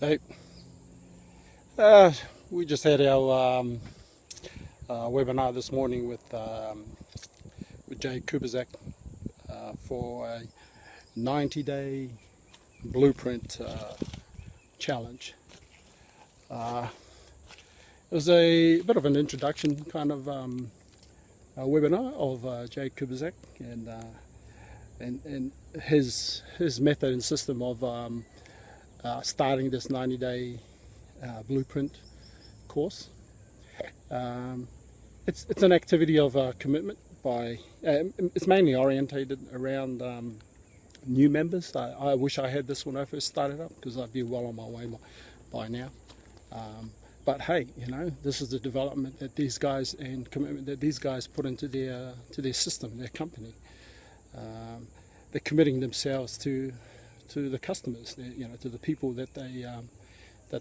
Hey, we just had our webinar this morning with Jay Kubizak for a 90-day blueprint challenge. It was a bit of an introduction kind of webinar of Jay Kubizak and his method and system of starting this 90-day blueprint course. It's an activity of commitment by. It's mainly orientated around new members. I wish I had this when I first started up because I'd be well on my way by now. But hey, this is the development that these guys and commitment that these guys put into their system, their company. They're committing themselves to the customers, to the people that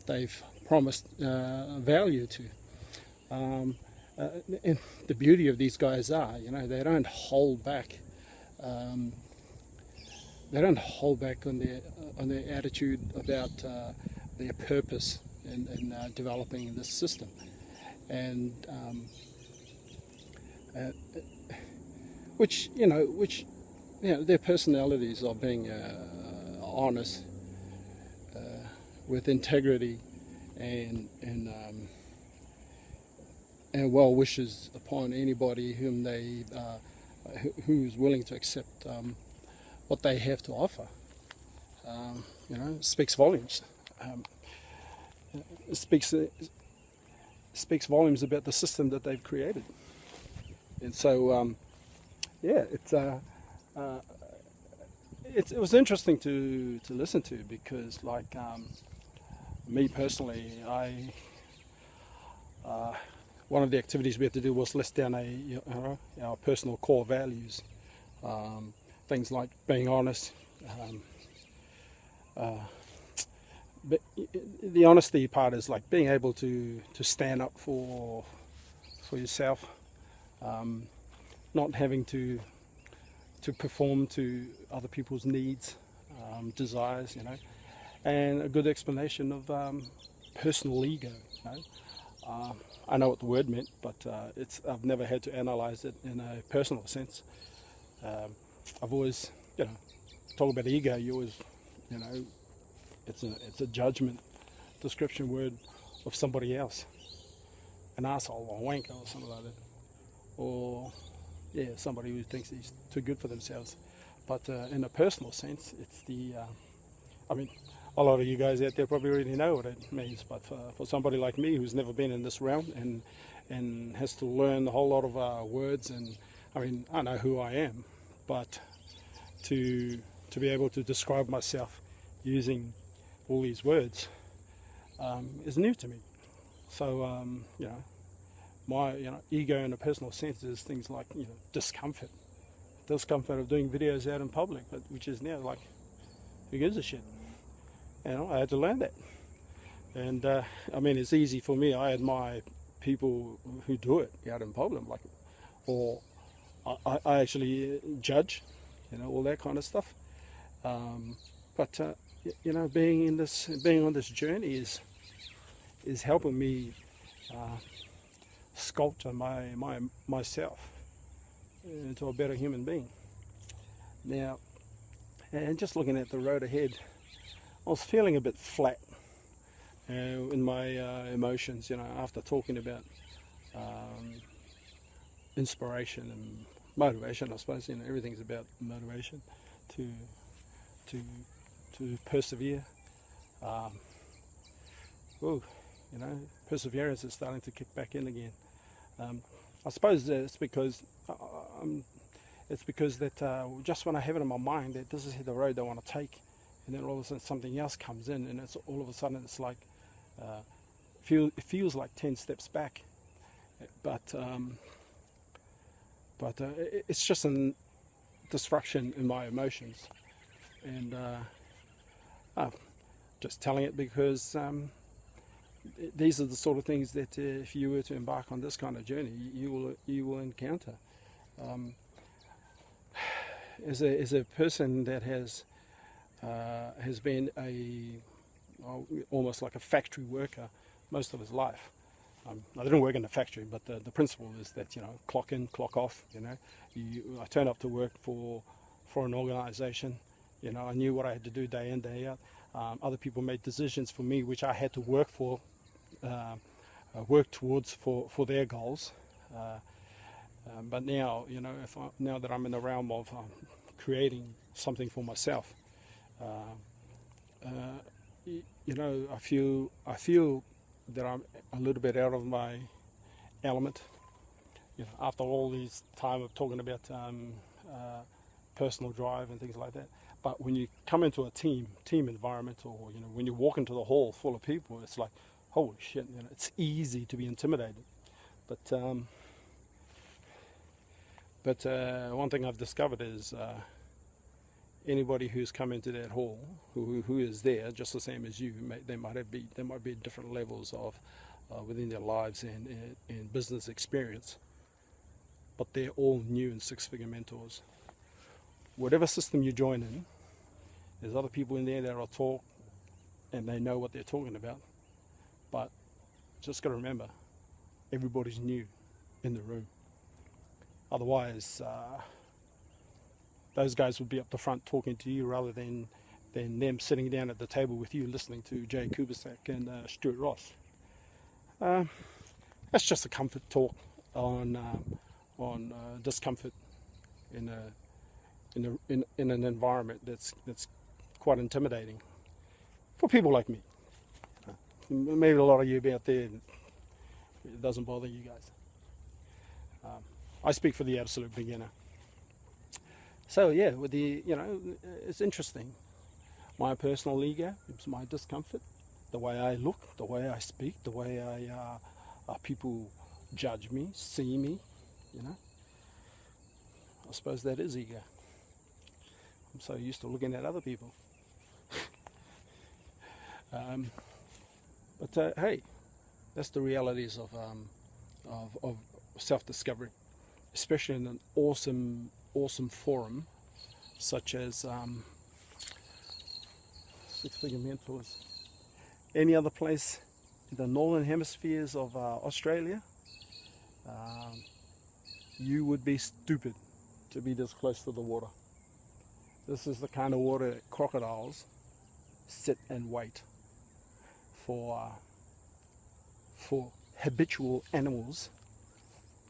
they've promised value to. And the beauty of these guys are, they don't hold back. They don't hold back on their attitude about their purpose in developing this system, and which their personalities are being honest, with integrity and well wishes upon anybody who's willing to accept what they have to offer. Speaks volumes. It speaks volumes about the system that they've created. And so, it was interesting to listen to because, me personally, one of the activities we had to do was list down our personal core values, things like being honest. But the honesty part is like being able to stand up for yourself, not having to perform to other people's needs, desires, and a good explanation of personal ego. I know what the word meant, but I've never had to analyze it in a personal sense. I've always, talk about ego. You always, it's a judgment description word of somebody else, an asshole or a wanker or something like that, or somebody who thinks he's too good for themselves. But in a personal sense, it's a lot of you guys out there probably already know what it means, but for somebody like me who's never been in this realm and has to learn a whole lot of words, and I know who I am, but to be able to describe myself using all these words is new to me. So my ego in a personal sense is things like discomfort of doing videos out in public, but which is now like, who gives a shit? I had to learn that, and it's easy for me. I admire people who do it out in public, or I actually judge, all that kind of stuff. But being on this journey is helping me sculpture myself into a better human being. Now, and just looking at the road ahead, I was feeling a bit flat in my emotions, after talking about inspiration and motivation. I suppose everything's about motivation to persevere. Perseverance is starting to kick back in again. I suppose it's because that just when I have it in my mind that this is the road I want to take, and then all of a sudden something else comes in, and it's all of a sudden it's like it feels like 10 steps back, but it's just a disruption in my emotions, and just telling it because these are the sort of things that if you were to embark on this kind of journey, you will encounter. As a person that has been a almost like a factory worker most of his life. I didn't work in a factory, but the principle is that, clock in, clock off. I turned up to work for an organisation. I knew what I had to do day in, day out. Other people made decisions for me, which I had to work for, work towards for their goals. But now, now that I'm in the realm of creating something for myself, I feel that I'm a little bit out of my element. After all this time of talking about personal drive and things like that. But when you come into a team environment, or when you walk into the hall full of people, it's like, holy shit! It's easy to be intimidated. But one thing I've discovered is anybody who's come into that hall, who is there just the same as you, there might be different levels of within their lives and business experience, but they're all new and six-figure mentors. Whatever system you join in, there's other people in there that will talk and they know what they're talking about, but just got to remember, everybody's new in the room. Otherwise, those guys would be up the front talking to you rather than them sitting down at the table with you listening to Jay Kubisak and Stuart Ross. That's just a comfort talk on discomfort in an environment that's quite intimidating for people like me. Maybe a lot of you out there, it doesn't bother you guys. I speak for the absolute beginner. So yeah, with it's interesting. My personal ego, it's my discomfort, the way I look, the way I speak, the way people judge me, see me, I suppose that is ego. I'm so used to looking at other people. But hey, that's the realities of self-discovery, especially in an awesome forum such as Six-Figure Mentors. Any other place in the northern hemispheres of Australia, you would be stupid to be this close to the water. This is the kind of water that crocodiles sit and wait for habitual animals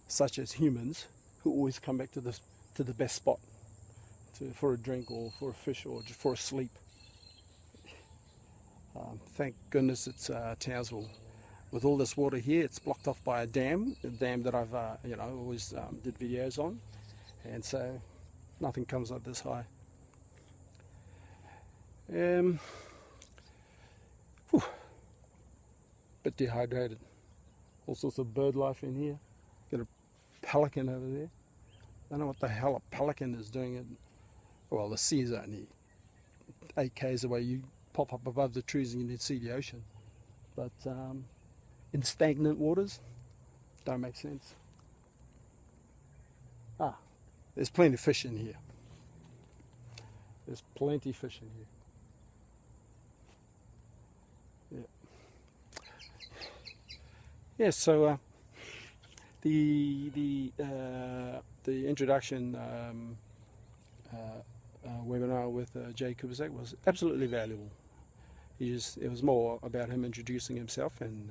such as humans who always come back to the best spot for a drink or for a fish or just for a sleep. Thank goodness it's Townsville. With all this water here, it's blocked off by a dam that I've always did videos on, and so nothing comes up this high. Bit dehydrated. All sorts of bird life in here. Got a pelican over there. I don't know what the hell a pelican is doing. Well, the sea is only 8 k's away. You pop up above the trees and you can see the ocean. But in stagnant waters, don't make sense. There's plenty of fish in here. There's plenty of fish in here. Yeah, so the introduction webinar with Jay Kubisak was absolutely valuable. It was more about him introducing himself and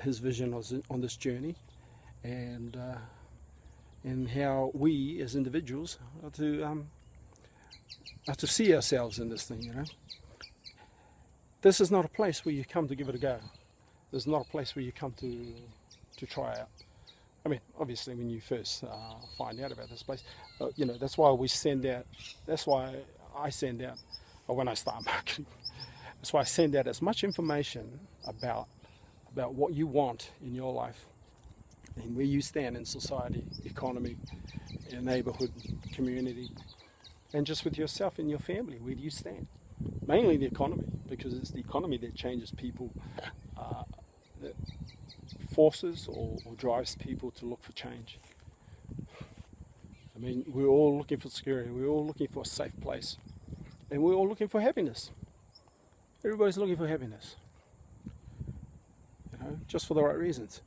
his vision on this journey, and how we as individuals are to see ourselves in this thing. This is not a place where you come to give it a go. This is not a place where you come to try out. I mean, obviously, when you first find out about this place, that's why we send out. That's why I send out, or when I start marketing, that's why I send out as much information about what you want in your life and where you stand in society, economy, your neighborhood, community, and just with yourself and your family. Where do you stand? Mainly the economy, because it's the economy that changes people, that forces or drives people to look for change. I mean, we're all looking for security, we're all looking for a safe place, and we're all looking for happiness. Everybody's looking for happiness, just for the right reasons.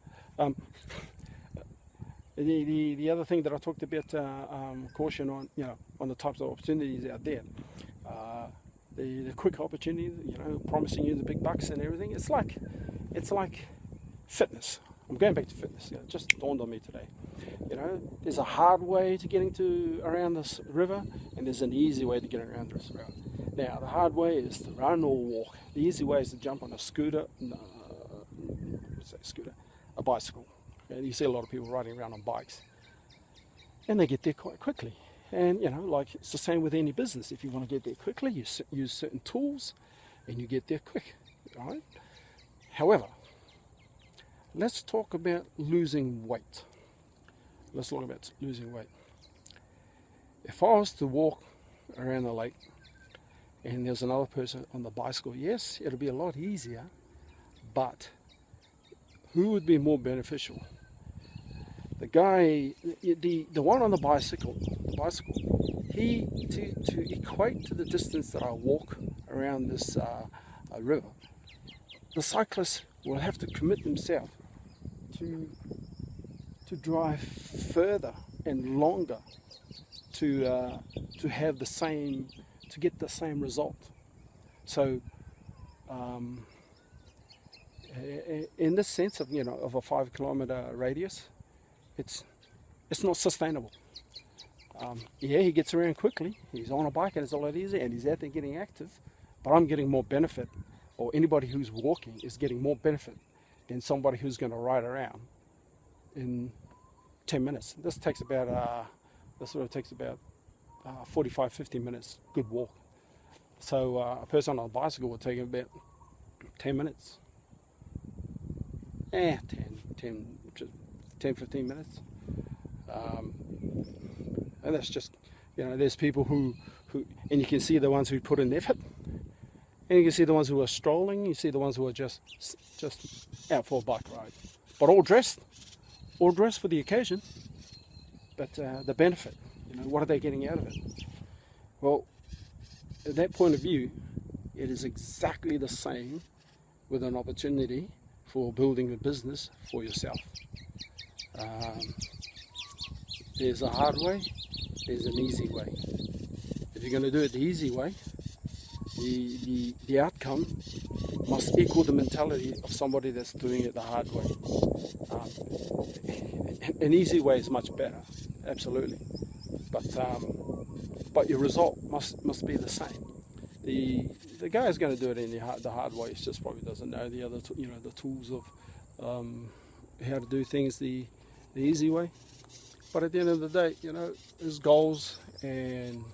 The other thing that I talked about, caution on, on the types of opportunities out there, the quick opportunities, promising you the big bucks and everything. It's like fitness. I'm going back to fitness. It just dawned on me today. There's a hard way to getting around this river, and there's an easy way to get around this river. Now, the hard way is to run or walk. The easy way is to jump on a a bicycle. You see a lot of people riding around on bikes, and they get there quite quickly. And it's the same with any business. If you want to get there quickly, you use certain tools, and you get there quick. All right. However, let's talk about losing weight. Let's talk about losing weight. If I was to walk around the lake and there's another person on the bicycle, yes, it'll be a lot easier, but who would be more beneficial? The guy, the one on the bicycle, he, to equate to the distance that I walk around this river, the cyclist will have to commit himself to drive further and longer to have to get the same result. So in this sense of of a 5 kilometer radius, it's not sustainable. Yeah, he gets around quickly, he's on a bike and it's a lot easier, and he's out there getting active, but I'm getting more benefit, or anybody who's walking is getting more benefit than somebody who's going to ride around in 10 minutes. This takes about 45-50 minutes good walk. So a person on a bicycle will take about 10 minutes. 10-15 minutes. And that's just, there's people who, and you can see the ones who put in effort, and you can see the ones who are strolling, you see the ones who are just out for a bike ride, but all dressed for the occasion. But the benefit, what are they getting out of it? Well, at that point of view, it is exactly the same with an opportunity for building a business for yourself. There's a hard way, there's an easy way. If you're going to do it the easy way, the outcome must equal the mentality of somebody that's doing it the hard way. An easy way is much better, absolutely, but your result must be the same. The guy is going to do it in the hard way. He just probably doesn't know the other the tools of how to do things the easy way. But at the end of the day, his goals and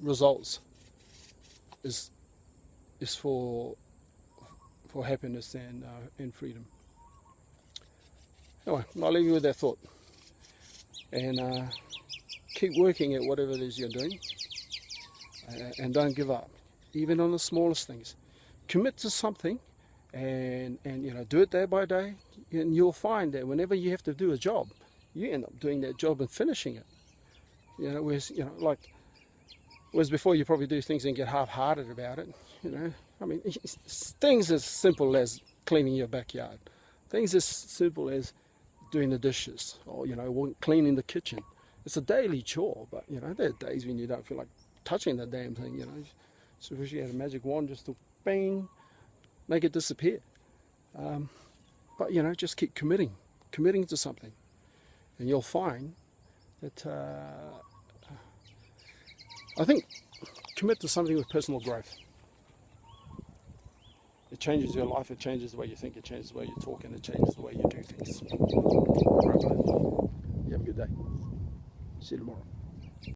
results is for happiness and freedom. Anyway, I'll leave you with that thought, and keep working at whatever it is you're doing, and don't give up, even on the smallest things. Commit to something, and do it day by day, and you'll find that whenever you have to do a job, you end up doing that job and finishing it. Whereas before you probably do things and get half-hearted about it. Things as simple as cleaning your backyard, things as simple as doing the dishes, or cleaning the kitchen. It's a daily chore, but there are days when you don't feel like touching the damn thing. So if you had a magic wand just to bang, make it disappear. But just keep committing to something, and you'll find that I think commit to something with personal growth. It changes your life, it changes the way you think, it changes the way you talk, and it changes the way you do things. All right, buddy. You have a good day. See you tomorrow.